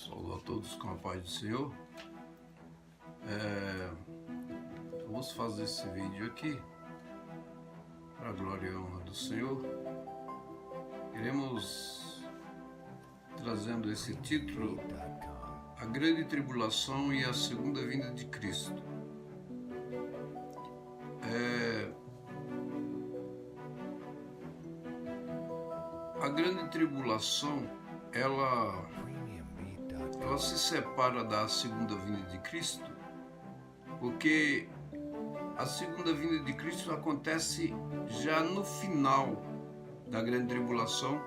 Saúdo a todos com a paz do Senhor. Vamos fazer esse vídeo aqui para a glória e honra do Senhor. Iremos trazendo esse título: A Grande Tribulação e a Segunda Vinda de Cristo. A Grande Tribulação, ela se separa da segunda vinda de Cristo, porque a segunda vinda de Cristo acontece já no final da grande tribulação,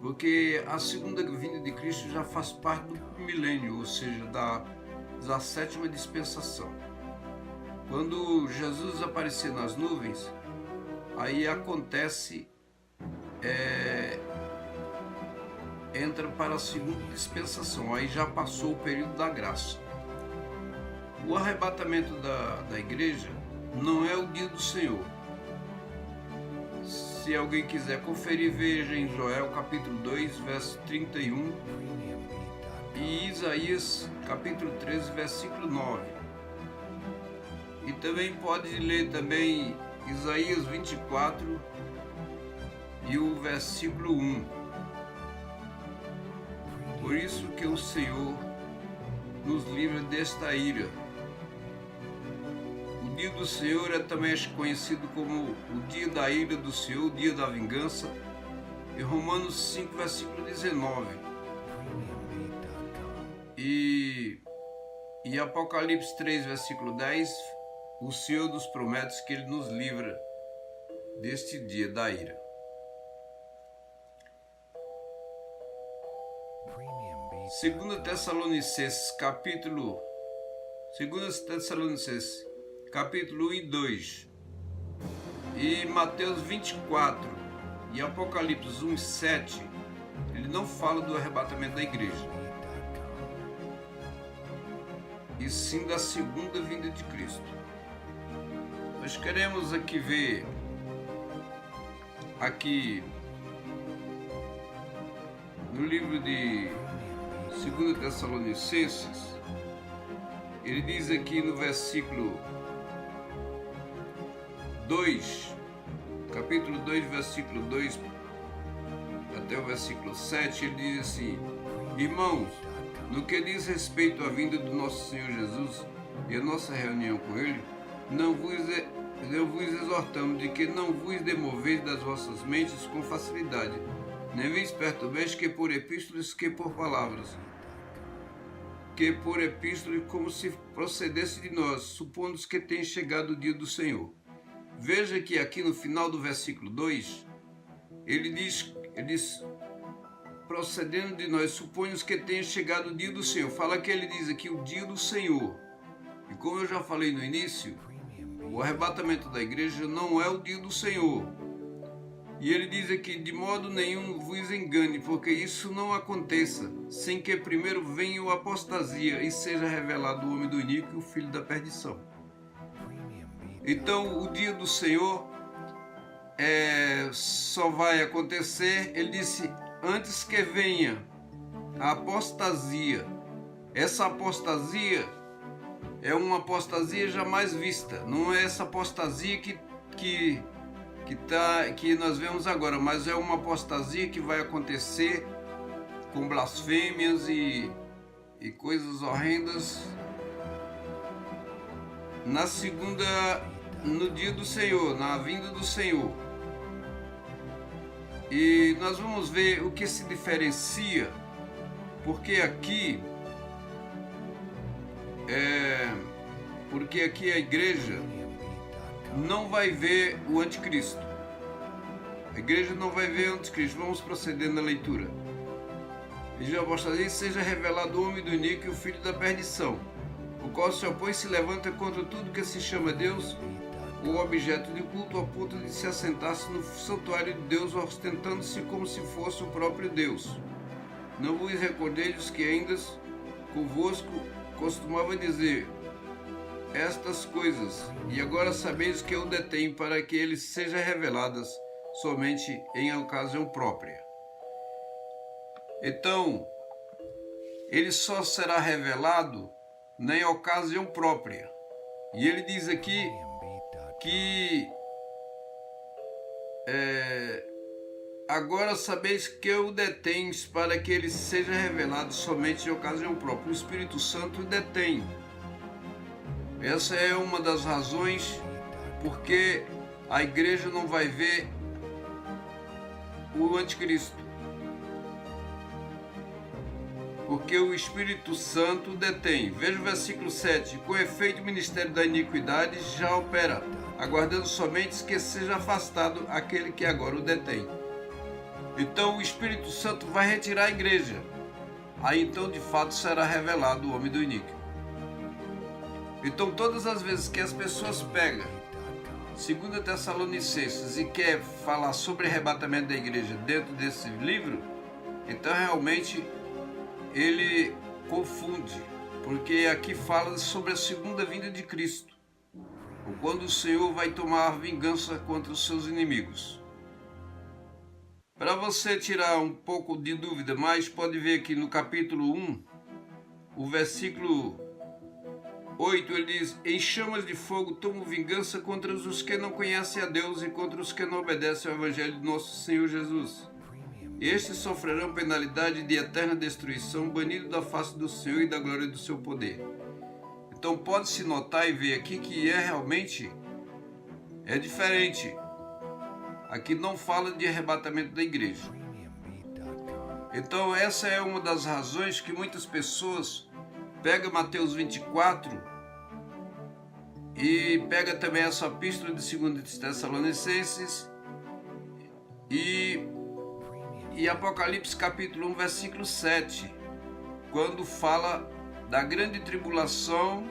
porque a segunda vinda de Cristo já faz parte do milênio, ou seja, da sétima dispensação. Quando Jesus aparecer nas nuvens, aí acontece, entra para a segunda dispensação, aí já passou o período da graça. O arrebatamento da igreja não é o dia do Senhor. Se alguém quiser conferir, veja em Joel capítulo 2, verso 31 e Isaías capítulo 13, versículo 9. E também pode ler também Isaías 24 e o versículo 1. Por isso que o Senhor nos livra desta ira. O dia do Senhor é também conhecido como o dia da ira do Senhor, o dia da vingança. Em Romanos 5, versículo 19. E Apocalipse 3, versículo 10, o Senhor nos promete que Ele nos livra deste dia da ira. 2 Tessalonicenses capítulo 1 e 2 e Mateus 24 e Apocalipse 1 e 7, ele não fala do arrebatamento da igreja, e sim da segunda vinda de Cristo. Nós queremos aqui ver no livro de 2 Tessalonicenses, ele diz aqui no versículo 2, capítulo 2, versículo 2 até o versículo 7, ele diz assim: Irmãos, no que diz respeito à vinda do nosso Senhor Jesus e a nossa reunião com Ele, não vos exortamos de que não vos demoveis das vossas mentes com facilidade, nem vos perturbeis que por epístolas, que por palavras, que por epístolas, como se procedesse de nós, supondo que tem chegado o dia do Senhor. Veja que aqui no final do versículo 2, ele diz, procedendo de nós, suponhamos que tenha chegado o dia do Senhor. Fala que ele diz aqui o dia do Senhor. E como eu já falei no início, o arrebatamento da igreja não é o dia do Senhor. E ele diz aqui: de modo nenhum vos engane, porque isso não aconteça, sem que primeiro venha a apostasia e seja revelado o homem do iníquo e o filho da perdição. Então o dia do Senhor só vai acontecer, ele disse, antes que venha a apostasia. Essa apostasia é uma apostasia jamais vista, não é essa apostasia que nós vemos agora, mas é uma apostasia que vai acontecer com blasfêmias e coisas horrendas no dia do Senhor, na vinda do Senhor. E nós vamos ver o que se diferencia, porque aqui a igreja não vai ver o anticristo. A igreja não vai ver o anticristo. Vamos proceder na leitura. E a apostasia seja revelado o homem do iníquo e o filho da perdição, o qual se opõe e se levanta contra tudo que se chama Deus ou objeto de culto, a ponto de se assentar-se no santuário de Deus, ostentando-se como se fosse o próprio Deus. Não vos recordeis que ainda convosco costumava dizer estas coisas, e agora sabeis que eu detenho para que eles sejam reveladas somente em ocasião própria. Então, ele só será revelado na ocasião própria. E ele diz aqui que agora sabeis que eu detém para que ele seja revelado somente em ocasião própria. O Espírito Santo detém. Essa é uma das razões porque a igreja não vai ver o anticristo. Porque o Espírito Santo detém. Veja o versículo 7. Com efeito, o ministério da iniquidade já opera, aguardando somente que seja afastado aquele que agora o detém. Então o Espírito Santo vai retirar a igreja. Aí então de fato será revelado o homem do iníquo. Então todas as vezes que as pessoas pegam 2 Tessalonicenses e quer falar sobre arrebatamento da igreja dentro desse livro, então realmente ele confunde, porque aqui fala sobre a segunda vinda de Cristo, ou quando o Senhor vai tomar vingança contra os seus inimigos. Para você tirar um pouco de dúvida, mas pode ver aqui no capítulo 1, o versículo 8, ele diz: em chamas de fogo tomo vingança contra os que não conhecem a Deus e contra os que não obedecem ao Evangelho de nosso Senhor Jesus. Estes sofrerão penalidade de eterna destruição, banido da face do Senhor e da glória do seu poder. Então pode-se notar e ver aqui que realmente é diferente. Aqui não fala de arrebatamento da igreja. Então essa é uma das razões que muitas pessoas pegam Mateus 24 e pega também essa epístola de 2 Tessalonicenses e Apocalipse capítulo 1, versículo 7, quando fala da grande tribulação.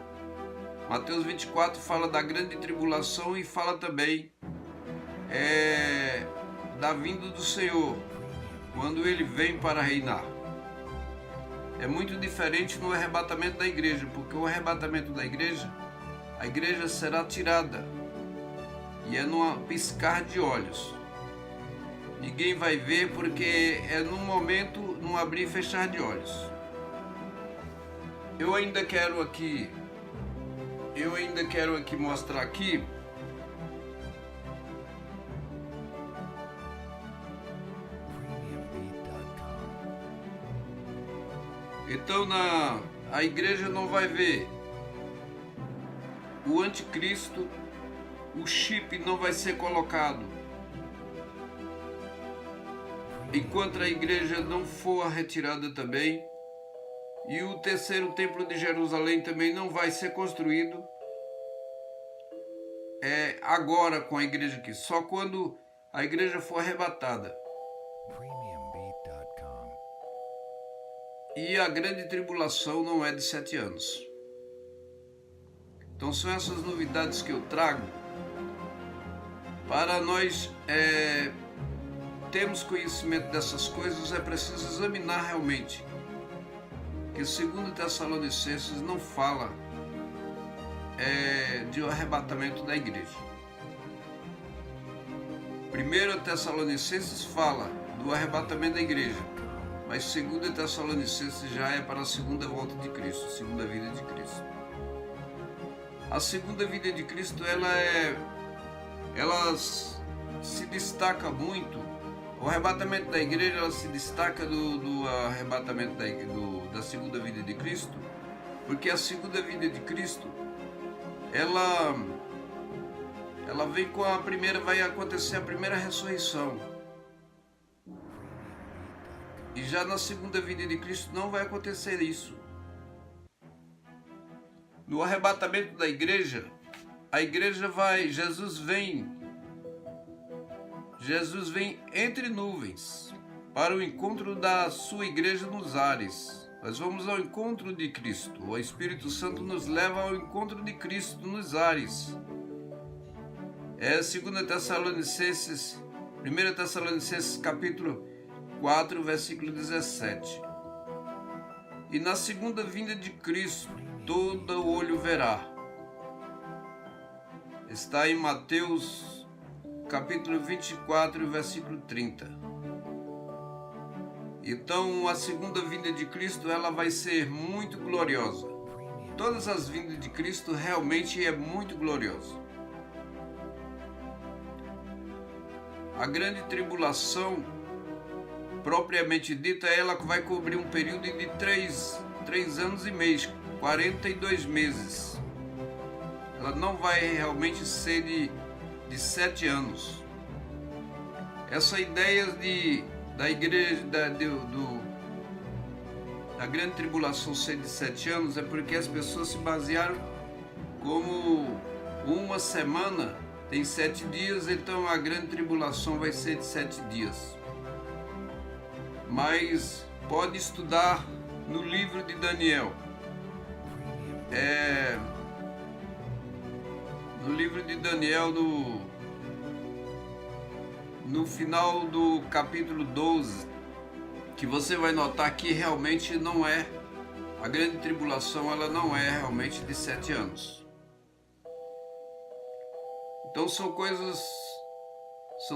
Mateus 24 fala da grande tribulação e fala também da vinda do Senhor, quando ele vem para reinar. É muito diferente no arrebatamento da igreja, porque o arrebatamento da igreja, a igreja será tirada, e é num piscar de olhos. Ninguém vai ver, porque é num momento, num abrir e fechar de olhos. Eu ainda quero aqui mostrar aqui então a igreja não vai ver o anticristo, o chip não vai ser colocado enquanto a igreja não for retirada também, e o terceiro templo de Jerusalém também não vai ser construído agora com a igreja aqui, só quando a igreja for arrebatada. E a grande tribulação não é de 7 anos. Então são essas novidades que eu trago para nós termos conhecimento dessas coisas. É preciso examinar realmente, que 2 Tessalonicenses não fala de um arrebatamento da igreja. 1 Tessalonicenses fala do arrebatamento da igreja, mas 2 Tessalonicenses já é para a segunda volta de Cristo, segunda vinda de Cristo. A segunda vinda de Cristo, ela se destaca muito. O arrebatamento da igreja, ela se destaca do arrebatamento da segunda vinda de Cristo, porque a segunda vinda de Cristo, ela vem com a primeira, vai acontecer a primeira ressurreição. E já na segunda vinda de Cristo não vai acontecer isso. No arrebatamento da igreja, a igreja Jesus vem entre nuvens para o encontro da sua igreja nos ares. Nós vamos ao encontro de Cristo. O Espírito Santo nos leva ao encontro de Cristo nos ares. 2 Tessalonicenses, 1 Tessalonicenses capítulo 4, versículo 17. E na segunda vinda de Cristo, todo olho verá. Está em Mateus capítulo 24, versículo 30. Então a segunda vinda de Cristo, ela vai ser muito gloriosa. Todas as vindas de Cristo realmente é muito gloriosa. A grande tribulação, propriamente dita, ela vai cobrir um período de 3 anos e meio, 42 meses. Ela não vai realmente ser de 7 anos. Essa ideia da igreja, da grande tribulação ser de 7 anos é porque as pessoas se basearam como uma semana tem 7 dias, então a grande tribulação vai ser de 7 dias. Mas pode estudar no livro de Daniel. No livro de Daniel, no final do capítulo 12, que você vai notar que realmente não é, a grande tribulação, ela não é realmente de 7 anos. Então são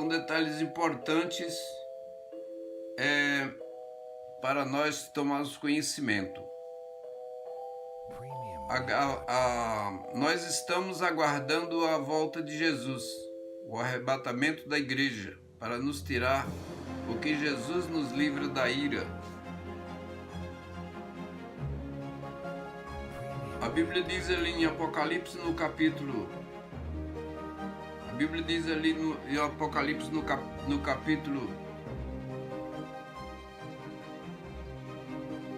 detalhes importantes para nós tomarmos conhecimento. Nós estamos aguardando a volta de Jesus, o arrebatamento da igreja, para nos tirar, porque Jesus nos livra da ira. A Bíblia diz ali em Apocalipse no capítulo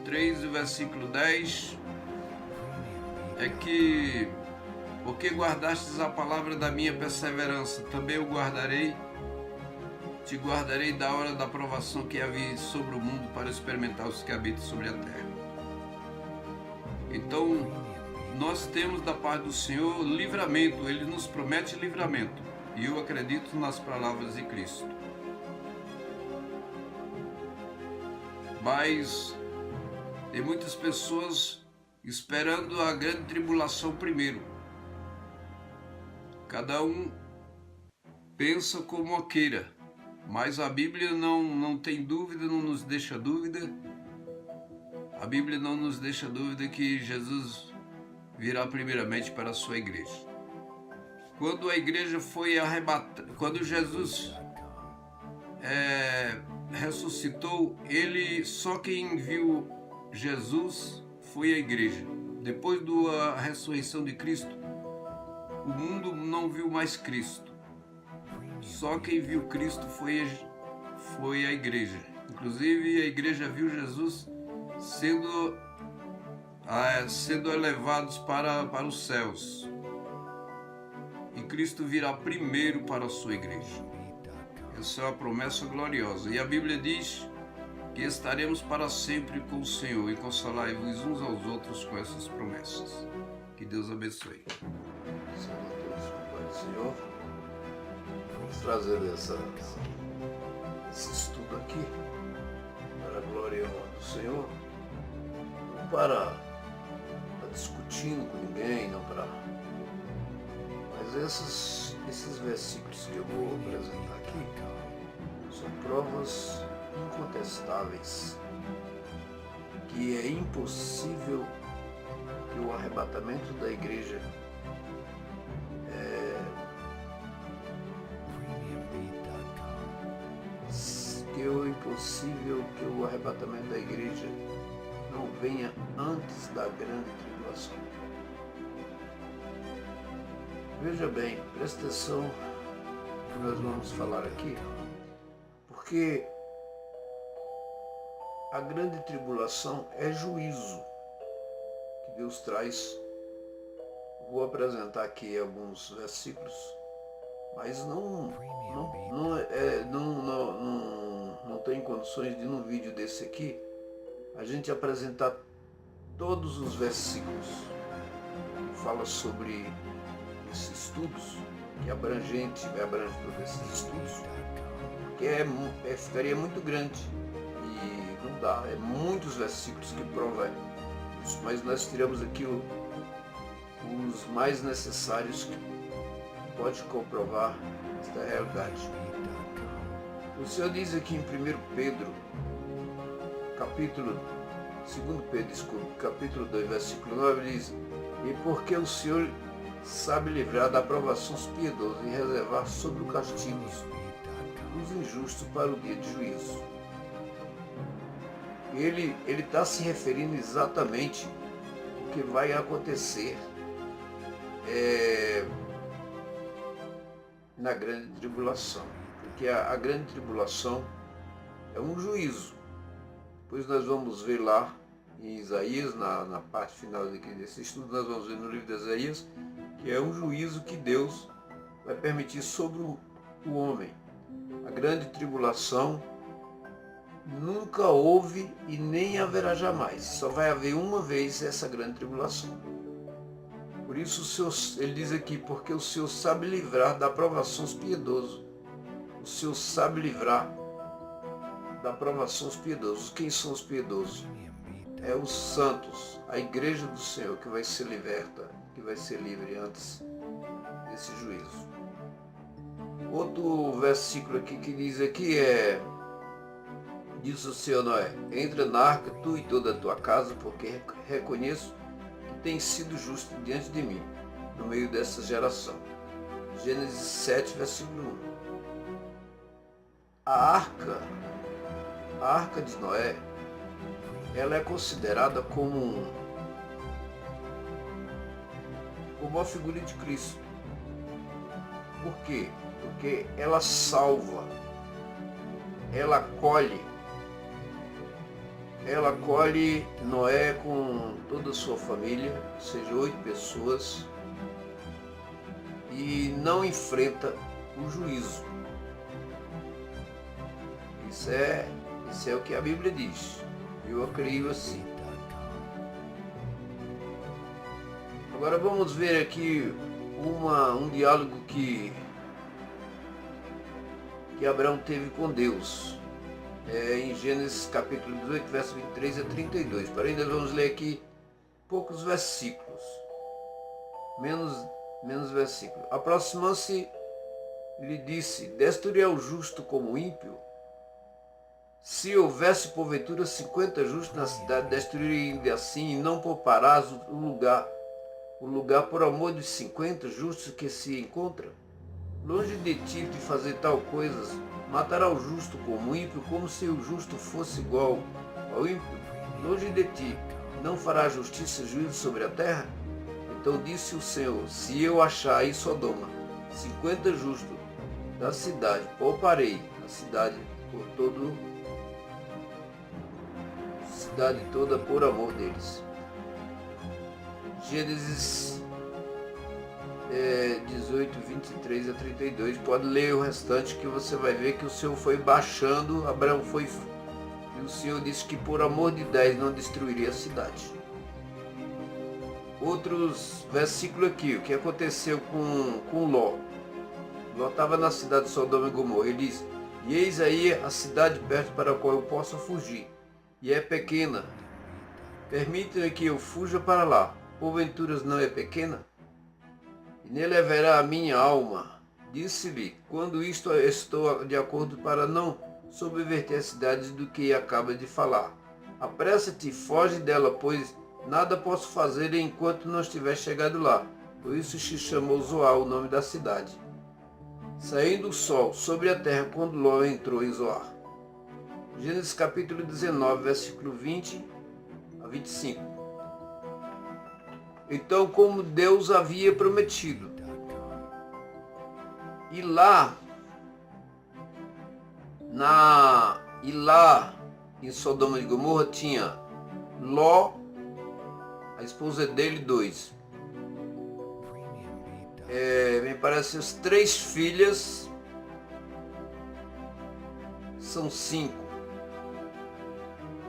3, versículo 10, é que, porque guardastes a palavra da minha perseverança, também eu te guardarei da hora da provação que havia sobre o mundo, para experimentar os que habitam sobre a terra. Então, nós temos da parte do Senhor livramento, Ele nos promete livramento, e eu acredito nas palavras de Cristo. Mas tem muitas pessoas esperando a grande tribulação primeiro. Cada um pensa como queira, mas a Bíblia não tem dúvida, não nos deixa dúvida. A Bíblia não nos deixa dúvida que Jesus virá primeiramente para a sua igreja. Quando a igreja foi arrebatada, quando Jesus ressuscitou, só quem viu Jesus foi a igreja. Depois da ressurreição de Cristo, o mundo não viu mais Cristo. Só quem viu Cristo foi a igreja. Inclusive a igreja viu Jesus sendo elevados para os céus. E Cristo virá primeiro para a sua igreja. Essa é uma promessa gloriosa. E a Bíblia diz que estaremos para sempre com o Senhor, e consolai-vos uns aos outros com essas promessas. Que Deus abençoe. Senhor Deus, Pai do Senhor, vamos trazer esse estudo aqui para a glória e honra do Senhor, não para discutindo com ninguém, não para... Mas esses versículos que eu vou apresentar aqui são provas incontestáveis que é impossível que o arrebatamento da igreja não venha antes da grande tribulação. Veja bem, presta atenção no que nós vamos falar aqui, porque a grande tribulação é juízo que Deus traz. Vou apresentar aqui alguns versículos, mas não tem condições de, num vídeo desse aqui, a gente apresentar todos os versículos que fala sobre esses estudos, que vai abranger todos esses estudos, porque ficaria muito grande e não dá, muitos versículos que provam isso, mas nós tiramos aqui os mais necessários que pode comprovar esta realidade. O Senhor diz aqui em 1 Pedro, capítulo 2 Pedro, desculpe, capítulo 2, versículo 9 diz: e porque o Senhor sabe livrar da aprovação os piedosos e reservar sobre o castigo os injustos para o dia de juízo. Ele está se referindo exatamente ao que vai acontecer na grande tribulação, porque a grande tribulação é um juízo. Depois nós vamos ver lá em Isaías, na parte final desse estudo, nós vamos ver no livro de Isaías, que é um juízo que Deus vai permitir sobre o homem. A grande tribulação nunca houve e nem haverá jamais. Só vai haver uma vez essa grande tribulação. Por isso ele diz aqui, porque o Senhor sabe livrar da aprovação os piedosos. O Senhor sabe livrar da aprovação os piedosos. Quem são os piedosos? É os santos, a igreja do Senhor que vai ser liberta, que vai ser livre antes desse juízo. Outro versículo aqui que diz aqui diz o Senhor Noé: entra na arca tu e toda a tua casa, porque reconheço que tens sido justo diante de mim, no meio dessa geração. Gênesis 7, versículo 1. A arca de Noé, ela é considerada como uma figura de Cristo. Por quê? Porque ela salva, ela acolhe Noé com toda a sua família, ou seja, 8 pessoas, e não enfrenta o juízo. Isso é o que a Bíblia diz. Eu creio assim. Agora vamos ver aqui um diálogo que Abraão teve com Deus. Em Gênesis capítulo 18, verso 23 a 32. Porém, nós vamos ler aqui poucos versículos. Menos versículos. Aproximando-se, lhe disse: destruirá o justo como o ímpio? Se houvesse porventura 50 justos na cidade, destruiria ainda assim, e não pouparás o lugar por amor dos 50 justos que se encontram? Longe de ti de fazer tal coisa, matará o justo como o ímpio, como se o justo fosse igual ao ímpio? Longe de ti, não fará justiça e juízo sobre a terra? Então disse o Senhor: se eu achar em Sodoma 50 justos da cidade, pouparei a cidade toda por amor deles. Gênesis 18, 23 a 32. Pode ler o restante que você vai ver que o Senhor foi baixando, Abraão foi, e o Senhor disse que por amor de 10 não destruiria a cidade. Outros versículos aqui, o que aconteceu com Ló. Ló estava na cidade de Sodoma e Gomorra. Ele diz: e eis aí a cidade perto para a qual eu possa fugir, e é pequena. Permita-me que eu fuja para lá. Porventura não é pequena? E nele haverá a minha alma. Disse-lhe: quando isto estou de acordo para não subverter a cidade do que acaba de falar. Apressa-te, foge dela, pois nada posso fazer enquanto não estiver chegado lá. Por isso se chamou Zoar, o nome da cidade. Saindo o sol sobre a terra quando Ló entrou em Zoar. Gênesis capítulo 19, versículo 20 a 25. Então, como Deus havia prometido, e lá em Sodoma e Gomorra tinha Ló, a esposa dele, 2. Me parece as 3 filhas são 5.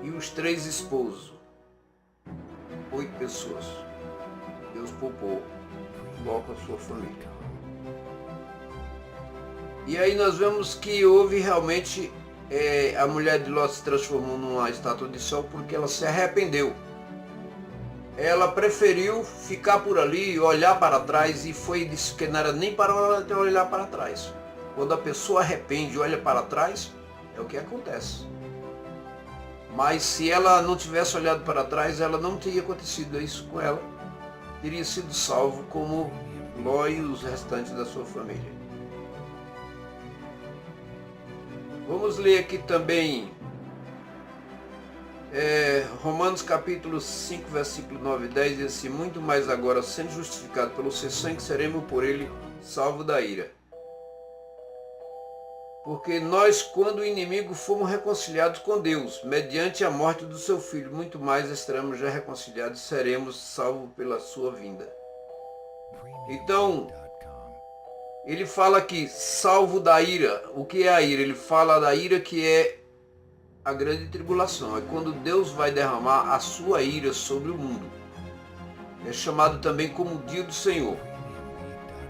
E os 3 esposos, 8 pessoas. Deus poupou Ló com a sua família. E aí nós vemos que houve realmente, a mulher de Ló se transformou numa estátua de sal porque ela se arrependeu. Ela preferiu ficar por ali, olhar para trás, e disse que não era nem para olhar para trás. Quando a pessoa arrepende e olha para trás, é o que acontece. Mas se ela não tivesse olhado para trás, ela não teria acontecido isso com ela. Teria sido salvo como Ló e os restantes da sua família. Vamos ler aqui também Romanos capítulo 5, versículo 9 e 10, diz assim: muito mais agora, sendo justificado pelo seu sangue, seremos por ele salvos da ira. Porque nós, quando inimigo, fomos reconciliados com Deus, mediante a morte do seu Filho, muito mais estaremos já reconciliados, seremos salvos pela sua vinda. Então, ele fala aqui, salvo da ira. O que é a ira? Ele fala da ira que é a grande tribulação. É quando Deus vai derramar a sua ira sobre o mundo. É chamado também como o dia do Senhor.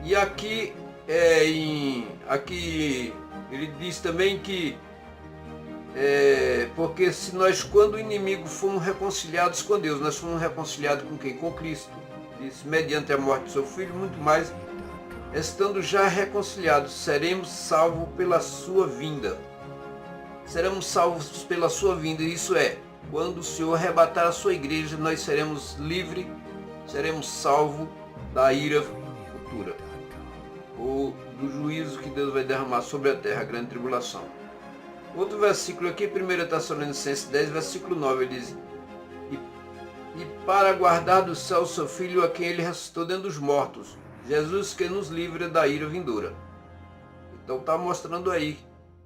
E aqui, ele diz também que porque se nós, quando o inimigo, fomos reconciliados com Deus, nós fomos reconciliados com quem? Com Cristo. Diz, mediante a morte do seu Filho, muito mais, estando já reconciliados, seremos salvos pela sua vinda. Seremos salvos pela sua vinda, isso é, quando o Senhor arrebatar a sua igreja, nós seremos livres, seremos salvos da ira futura, ou do juízo que Deus vai derramar sobre a terra, a grande tribulação. Outro versículo aqui, 1 Tessalonicenses 10, versículo 9, ele diz: E para guardar do céu o seu Filho, a quem ele ressuscitou dentro dos mortos, Jesus, que nos livra da ira vindoura. Então está mostrando aí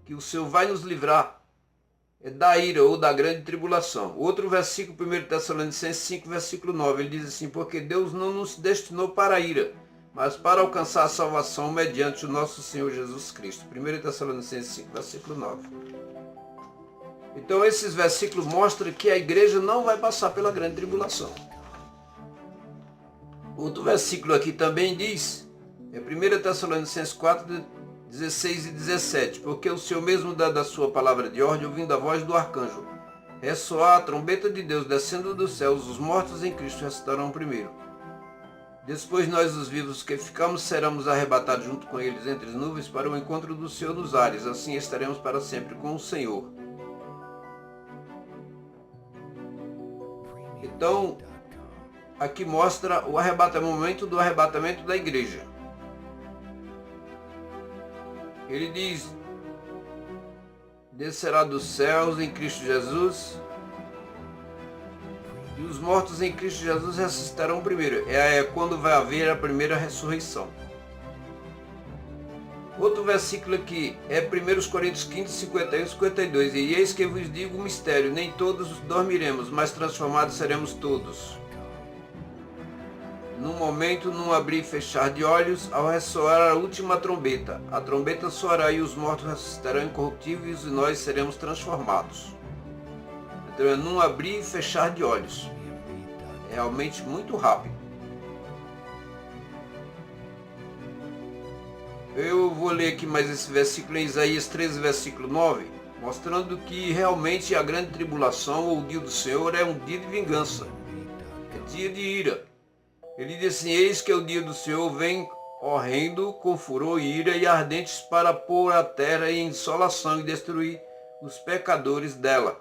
que o Senhor vai nos livrar da ira ou da grande tribulação. Outro versículo, 1 Tessalonicenses 5, versículo 9, ele diz assim: porque Deus não nos destinou para a ira, mas para alcançar a salvação mediante o nosso Senhor Jesus Cristo. 1 Tessalonicenses 5, versículo 9. Então esses versículos mostram que a igreja não vai passar pela grande tribulação. Outro versículo aqui também diz, é 1 Tessalonicenses 4, 16 e 17, porque o Senhor mesmo dá da sua palavra de ordem, ouvindo a voz do arcanjo, ressoar a trombeta de Deus descendo dos céus, os mortos em Cristo ressuscitarão primeiro. Depois nós, os vivos que ficamos, seremos arrebatados junto com eles entre as nuvens para o encontro do Senhor nos ares, assim estaremos para sempre com o Senhor. Então, aqui mostra o arrebatamento do arrebatamento da igreja. Ele diz, descerá dos céus em Cristo Jesus, e os mortos em Cristo Jesus ressuscitarão primeiro. É quando vai haver a primeira ressurreição. Outro versículo aqui é 1 Coríntios 15, 51 e 52. E eis que vos digo um mistério, nem todos dormiremos, mas transformados seremos todos. Num momento, num abrir e fechar de olhos, ao ressoar a última trombeta. A trombeta soará e os mortos ressuscitarão incorruptíveis e nós seremos transformados. Então é num abrir e fechar de olhos. É realmente muito rápido. Eu vou ler aqui mais esse versículo em Isaías 13, versículo 9, mostrando que realmente a grande tribulação ou o dia do Senhor é um dia de vingança. É dia de ira. Ele diz assim, eis que o dia do Senhor vem horrendo, com furor e ira e ardentes para pôr a terra em insolação e destruir os pecadores dela.